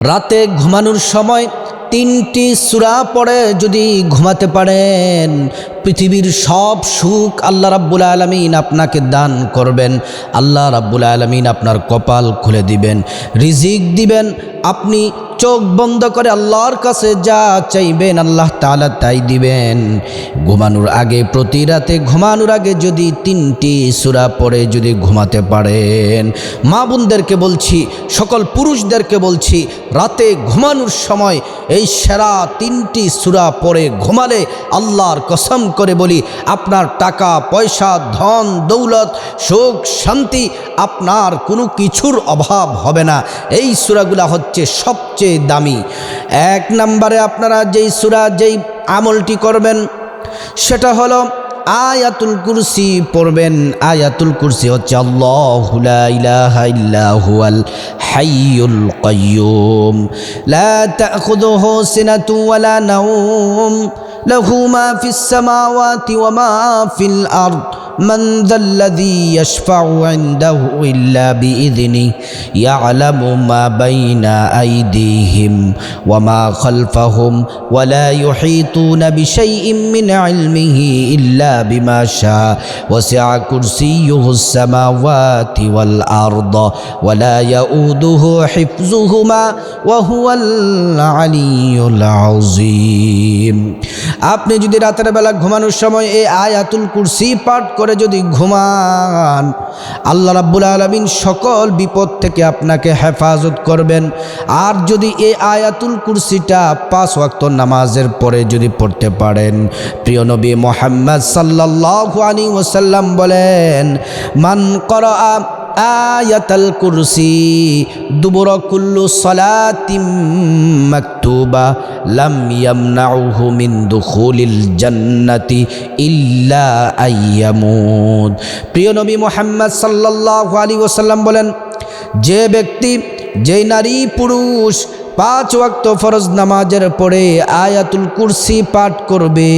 রাতে ঘুমানোর সময় 3টি সূরা পড়ে যদি ঘুমাতে পারেন, পৃথিবীর সব সুখ আল্লাহ রাব্বুল আলামিন আপনাকে দান করবেন। আল্লাহ রাব্বুল আলামিন আপনার কপাল খুলে দিবেন, রিজিক দিবেন। আপনি চোখ বন্ধ করে আল্লাহর কাছে যা চাইবেন আল্লাহ তাআলা তাই দিবেন। ঘুমানোর আগে, প্রতি রাতে ঘুমানোর আগে যদি 3টি সূরা পড়ে যদি ঘুমাতে পারেন, মা বোনদেরকে বলছি, সকল পুরুষদেরকে বলছি, রাতে ঘুমানোর সময় এই সেরা 3টি সূরা পড়ে ঘুমালে আল্লাহর কসম করে বলি, আপনার টাকা পয়সা, ধন দৌলত, সুখ শান্তি, আপনার কোনো কিছুর অভাব হবে না। এই সূরাগুলা হচ্ছে সবচেয়ে দামি। 1 নম্বরে আপনারা যেই সূরা, যেই আমলটি করবেন সেটা হলো আয়াতুল কুরসি পড়বেন। আয়াতুল কুরসি হচ্ছে আল্লাহু লা ইলাহা ইল্লা হুয়াল হাইয়ুল কাইয়্যুম লা তাখুযুহু সিনাতু ওয়ালা নাওম লাহু মা ফিস সামাওয়াতি ওয়া মা ফিল আরদ من ذا الذي يشفع عنده إلا بإذنه يعلم ما بين أيديهم وما خلفهم ولا يحيطون بشيء من علمه إلا بما شاء وسع كرسيه السماوات والأرض ولا يؤوده حفظهما وهو العلي العظيم। আপনি যদি রাতের বেলা ঘুমানোর সময় এই আয়াতুল কুরসি পাঠ করে যদি ঘুমান, আল্লাহ রাব্বুল আলামিন সকল বিপদ থেকে আপনাকে হেফাজত করবেন। আর যদি এই আয়াতুল কুরসিটা 5 ওয়াক্ত নামাজের পরে যদি পড়তে পারেন, প্রিয় নবী মুহাম্মদ সাল্লাল্লাহু আলাইহি ওয়াসাল্লাম বলেন, মান ক্বারাআ আয়াতুল কুরসি দুবুরা কুল্লু সালাতিম মাকতুবা লাম ইয়ামনাউহু মিন দুখুলিল জান্নাতি ইল্লা আইয়ামুদ। প্রিয় নবী মুহাম্মদ সাল্লাল্লাহু আলাইহি ওয়াসাল্লাম বলেন, যে ব্যক্তি, যেই নারী পুরুষ 5 ওয়াক্ত ফরজ নামাজের পরে আয়াতুল কুরসি পাঠ করবে,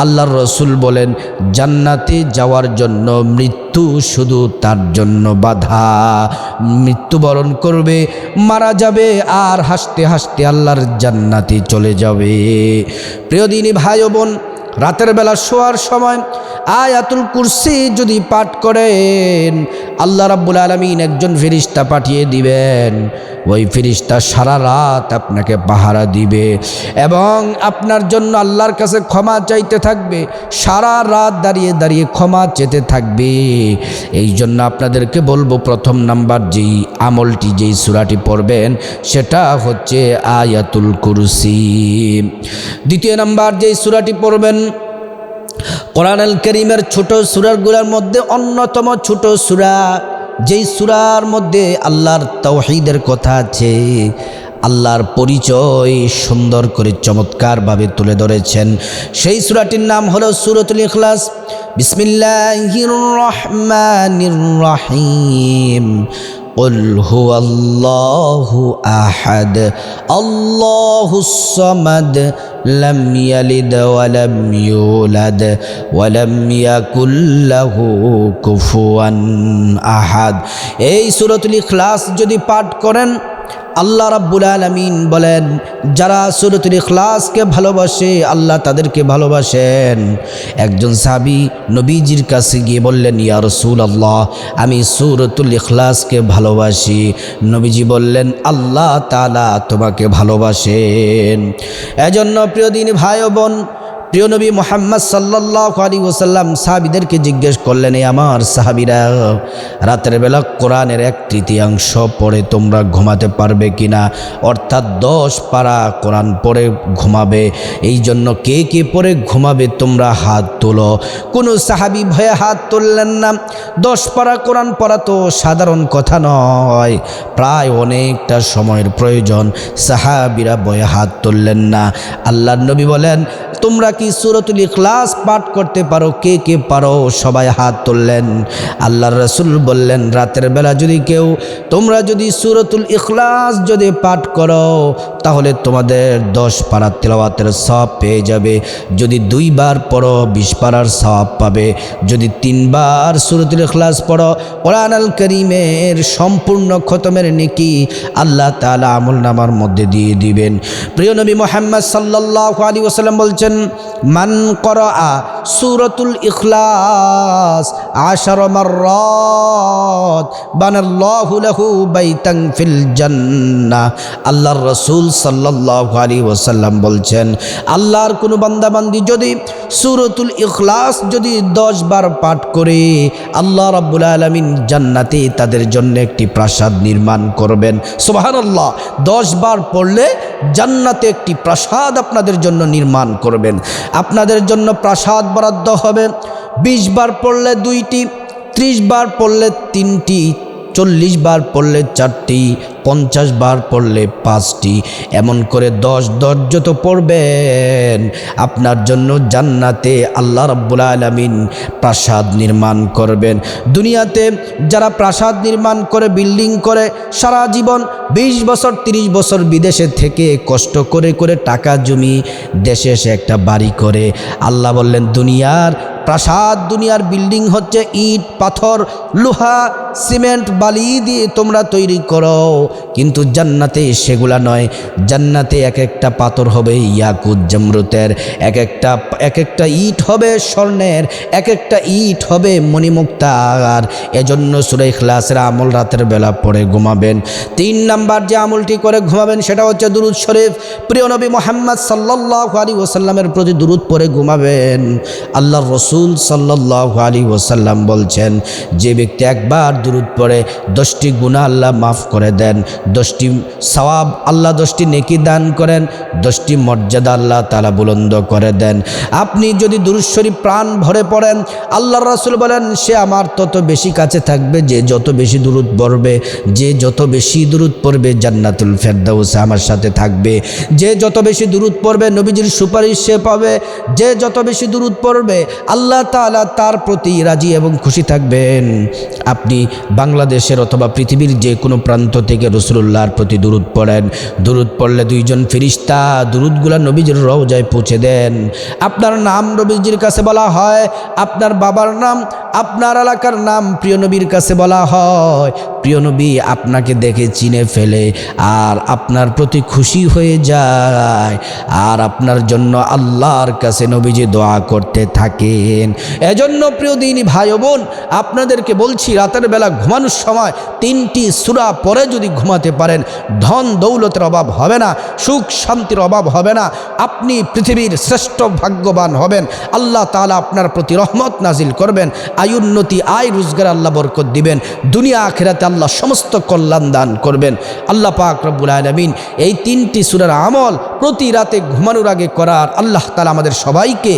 আল্লাহর রসুল বলেন জান্নাতে যাওয়ার জন্য মৃত্যু শুধু তার জন্য বাধা। মৃত্যুবরণ করবে, মারা যাবে, আর হাসতে হাসতে আল্লাহর জান্নাতে চলে যাবে। প্রিয় দিনী ভাই ও বোন, রাতের বেলা শোয়ার সময় আয়াতুল কুরসি যদি পাঠ করেন, আল্লাহ রাব্বুল আলামিন একজন ফেরেশতা পাঠিয়ে দিবেন। ওই ফেরেশতা সারা রাত আপনাকে পাহারা দিবে এবং আপনার জন্য আল্লাহর কাছে ক্ষমা চাইতে থাকবে, সারা রাত দাঁড়িয়ে দাঁড়িয়ে ক্ষমা চেতে থাকবে। এই জন্য আপনাদেরকে বলবো, প্রথম নাম্বার যেই আমলটি, যেই সূরাটি পড়বেন সেটা হচ্ছে আয়াতুল কুরসি। দ্বিতীয় নাম্বার যেই সূরাটি পড়বেন, কোরআনুল কারীমের ছোট সূরাগুলোর মধ্যে অন্যতম ছোট সূরা, যেই সূরার মধ্যে আল্লাহর তাওহীদের কথা আছে, আল্লাহর পরিচয় সুন্দর করে চমৎকারভাবে তুলে ধরেছেন, সেই সূরাটির নাম হলো সূরাতুল ইখলাস। বিসমিল্লাহির রহমানির রহিম। قل هو الله أحد الله الصمد لم يلد ولم يولد ولم يكن له كفوا أحد। এই সূরাতুল ইখলাস যদি পাঠ করেন, আল্লাহ রাব্বুল আলামিন বলেন, যারা সূরাতুল ইখলাসকে ভালোবাসে আল্লাহ তাদেরকে ভালোবাসেন। একজন সাহাবী নবীজির কাছে গিয়ে বললেন, ইয়া রাসূলুল্লাহ, আমি সূরাতুল ইখলাসকে ভালোবাসি। নবীজি বললেন, আল্লাহ তাআলা তোমাকে ভালোবাসেন। এজন্য প্রিয় দিনী ভাই ও বোন, প্রিয় নবী মুহাম্মদ সাল্লাল্লাহু আলাইহি ওয়াসাল্লাম সাহাবীদেরকে জিজ্ঞেস করলেন, আমার সাহাবীরা, রাতের বেলা কোরআনের 1/3 পড়ে তোমরা ঘুমাতে পারবে কিনা? অর্থাৎ 10 পারা কোরআন পড়ে ঘুমাবে। এই জন্য কে কে পড়ে ঘুমাবে তোমরা হাত তোলো। কোনো সাহাবী ভয়ে হাত তুললেন না। 10 পারা কোরআন পড়া তো সাধারণ কথা নয়, প্রায় অনেকটা সময়ের প্রয়োজন। সাহাবীরা ভয়ে হাত তুললেন না। আল্লাহর নবী বলেন, তোমরা কি সূরাতুল ইখলাস পাঠ করতে পারো? কে কে পারো? সবাই হাত তুললেন। আল্লাহর রাসূল বললেন, রাতের বেলা যদি কেউ, তোমরা যদি সূরাতুল ইখলাস যদি পাঠ করো, তাহলে তোমাদের 10 পারা তেলাওয়াতের সওয়াব পেয়ে যাবে। যদি 2 বার পড়ো 20 পারার সওয়াব পাবে। যদি 3 বার সূরাতুল ইখলাস পড়ো কোরআন আল কারীমের সম্পূর্ণ খতমের নেকি আল্লাহ তাআলা আমলনামার মধ্যে দিয়ে দিবেন। প্রিয় নবী মুহাম্মদ সাল্লাল্লাহু আলাইহি ওয়াসাল্লাম বলছেন, মান করা সূরাতুল ইখলাস 10 মাররাত বানাল্লাহু লাহু বাইতান ফিল জান্নাহ। আল্লাহর রাসূল সাল্লাল্লাহু আলাইহি ওয়াসাল্লাম বলছেন, আল্লাহর কোনো বান্দা বান্দি যদি সূরাতুল ইখলাস যদি 10 বার পাঠ করে আল্লাহ রাব্বুল আলামিন জান্নাতে তাদের জন্য একটি প্রাসাদ নির্মাণ করবেন। সুবহানাল্লাহ, 10 বার পড়লে জান্নাতে একটি প্রাসাদ আপনাদের জন্য নির্মাণ করবেন। আপনাদের জন্য প্রাসাদ বরাদ্দ হবে। 20 বার পড়লে 2টি, 30 বার পড়লে 3টি, 40 বার পড়লে 4টি, 50 বার পড়লে 5টি, এমন করে 10 যত পড়বেন আপনার জন্য জান্নাতে আল্লাহ রাব্বুল আলামিন প্রাসাদ নির্মাণ করবেন। দুনিয়াতে যারা প্রাসাদ নির্মাণ করে, বিল্ডিং করে, সারা জীবন 20 বছর 30 বছর বিদেশে থেকে কষ্ট করে করে টাকা জমি দেশে এসে একটা বাড়ি করে, আল্লাহ বললেন দুনিয়ার প্রাসাদ, দুনিয়ার বিল্ডিং হচ্ছে ইট, পাথর, লোহা, সিমেন্ট, বালি দিয়ে তোমরা তৈরি করো, কিন্তু জান্নাতে সেগুলা নয়। জান্নাতে এক একটা পাথর হবে ইয়াকুত জমরুতের, এক একটা ইট হবে স্বর্ণের, এক একটা ইট হবে মণিমুক্তার। এজন্য সূরা ইখলাসের আমল রাতের বেলা পড়ে ঘুমাবেন। 3 নাম্বার যে আমলটি করে ঘুমাবেন সেটা হচ্ছে দুরূদ শরীফ। প্রিয় নবী মুহাম্মদ সাল্লাল্লাহু আলাইহি ওয়াসাল্লামের প্রতি দুরূদ পড়ে ঘুমাবেন। আল্লাহর রাসূল সাল্লাল্লাহু আলাইহি ওয়াসাল্লাম বলছেন, যে ব্যক্তি একবার দুরূদ পড়ে 10টি গুনাহ আল্লাহ মাফ করে দেন, 10টি সওয়াব আল্লাহ, 10টি নেকি দান করেন, 10টি মর্যাদা আল্লাহ তাআলা বুলন্দ করে দেন। আপনি যদি দুরূদ শরীফ প্রাণ ভরে পড়েন, আল্লাহর রাসূল বলেন সে আমার তত বেশি কাছে থাকবে। যে যত বেশি দুরূদ পড়বে, যে যত বেশি দুরূদ পড়বে জান্নাতুল ফেরদাউসে আমার সাথে থাকবে। যে যত বেশি দুরূদ পড়বে নবীজির সুপারিশ সে পাবে। যে যত বেশি দুরূদ পড়বে আল্লাহ তাআলা তার প্রতি রাজি এবং খুশি থাকবেন। আপনি বাংলাদেশের অথবা পৃথিবীর যে কোনো প্রান্ত থেকে রাসূলুল্লাহর প্রতি দুরূদ পড়েন। দুরূদ পড়লে 2 জন ফেরেশতা দুরূদগুলা নবীজির রওজায় পৌঁছে দেন। আপনার নাম নবীজির কাছে বলা হয়, আপনার বাবার নাম, আপনার এলাকার নাম প্রিয় নবীর কাছে বলা হয়। প্রিয় নবী আপনাকে দেখে চিনে ফেলে আর আপনার প্রতি খুশি হয়ে যায়, আর আপনার জন্য আল্লাহর কাছে নবীজি দোয়া করতে থাকেন। এজন্য প্রিয় দিনী ভাই ও বোন, আপনাদেরকে বলছি রাতের বেলা ঘুমানোর সময় 3টি সূরা পড়ে যদি ঘুমাতে পারেন, ধন দৌলতের অভাব হবে না, সুখ শান্তির অভাব হবে না, আপনি পৃথিবীর শ্রেষ্ঠ ভাগ্যবান হবেন। আল্লাহ তাআলা আপনার প্রতি রহমত নাজিল করবেন, আয়ুন্নতি, আয় রোজগার আল্লাহ বরকত দিবেন, দুনিয়া আখিরাতে আল্লাহ সমস্ত কল্যাণ দান করবেন। আল্লাহ পাক রব্বুল আলামিন এই 3টি সূরার আমল প্রতি রাতে ঘুমানোর আগে করার আল্লাহ তাআলা আমাদের সবাইকে